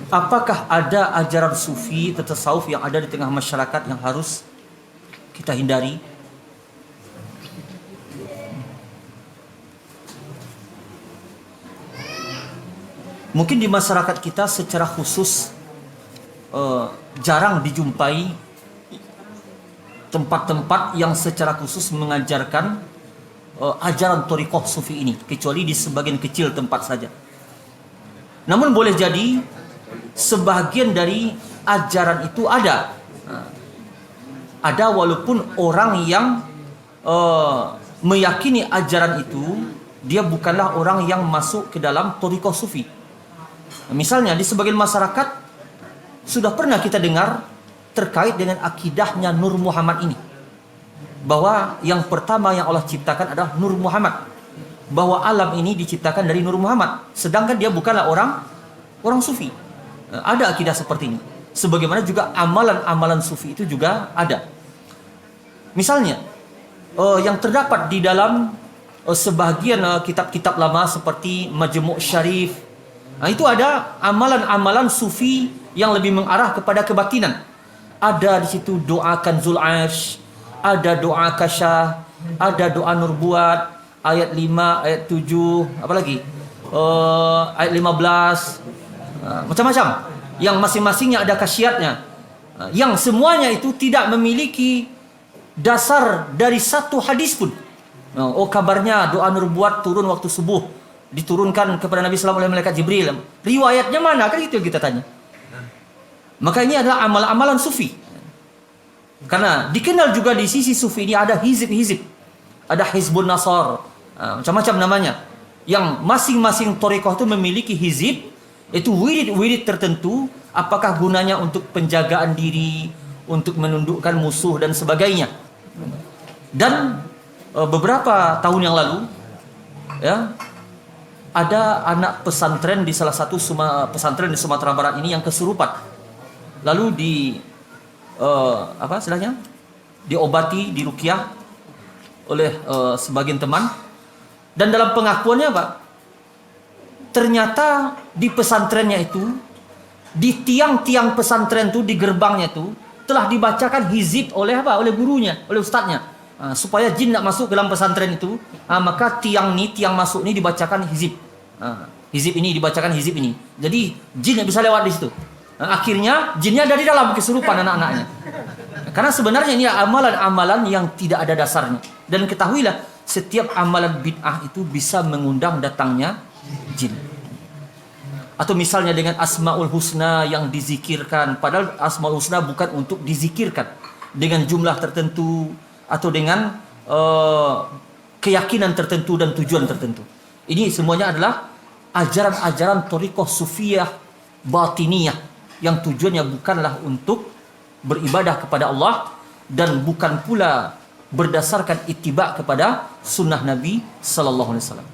apakah ada ajaran sufi atau tasawuf yang ada di tengah masyarakat yang harus kita hindari? Mungkin di masyarakat kita secara khusus jarang dijumpai tempat-tempat yang secara khusus mengajarkan ajaran thariqah sufi ini, kecuali di sebagian kecil tempat saja. Namun boleh jadi sebagian dari ajaran itu ada. Ada walaupun orang yang meyakini ajaran itu dia bukanlah orang yang masuk ke dalam thariqah sufi. Misalnya di sebagian masyarakat sudah pernah kita dengar terkait dengan akidahnya Nur Muhammad ini, bahwa yang pertama yang Allah ciptakan adalah Nur Muhammad, bahwa alam ini diciptakan dari Nur Muhammad, sedangkan dia bukanlah orang sufi. Ada akidah seperti ini. Sebagaimana juga amalan-amalan sufi itu juga ada. Misalnya yang terdapat di dalam sebagian kitab-kitab lama seperti Majmu' Syarif. Nah, itu ada amalan-amalan sufi yang lebih mengarah kepada kebatinan. Ada di situ doa Kanzul Arsh, ada doa Kasyah, ada doa Nubuat, ayat 5, ayat 7, apa lagi? Ayat 15, macam-macam. Yang masing-masingnya ada khasiatnya. Yang semuanya itu tidak memiliki dasar dari satu hadis pun. Oh, kabarnya doa Nubuat turun waktu subuh, diturunkan kepada Nabi SAW oleh malaikat Jibril. Riwayatnya mana? Kan itu yang kita tanya. Maka ini adalah amalan-amalan sufi. Karena dikenal juga di sisi sufi ini ada hizib-hizib. Ada Hizbun Nasar, macam-macam namanya. Yang masing-masing thariqah itu memiliki hizib, itu wirid-wirid tertentu. Apakah gunanya untuk penjagaan diri, untuk menundukkan musuh dan sebagainya. Dan beberapa tahun yang lalu, ya, ada anak pesantren di salah satu pesantren di Sumatera Barat ini yang kesurupan. Lalu diobati, diruqyah oleh sebagian teman. Dan dalam pengakuannya, Pak, ternyata di pesantrennya itu, di tiang-tiang pesantren itu, di gerbangnya itu telah dibacakan hizib oleh gurunya, oleh ustadznya. Supaya jin tidak masuk ke dalam pesantren itu, maka tiang masuk ini dibacakan hizib. Hizib ini dibacakan hizib ini. Jadi jin tidak bisa lewat di situ. Akhirnya jinnya ada di dalam kesurupan anak-anaknya. Karena sebenarnya ini amalan-amalan yang tidak ada dasarnya. Dan ketahuilah, setiap amalan bid'ah itu bisa mengundang datangnya jin. Atau misalnya dengan Asmaul Husna yang dizikirkan, padahal Asmaul Husna bukan untuk dizikirkan dengan jumlah tertentu atau dengan keyakinan tertentu dan tujuan tertentu. Ini semuanya adalah ajaran-ajaran thariqah sufiyah batiniyah yang tujuannya bukanlah untuk beribadah kepada Allah dan bukan pula berdasarkan ittiba kepada sunnah Nabi sallallahu alaihi wasallam.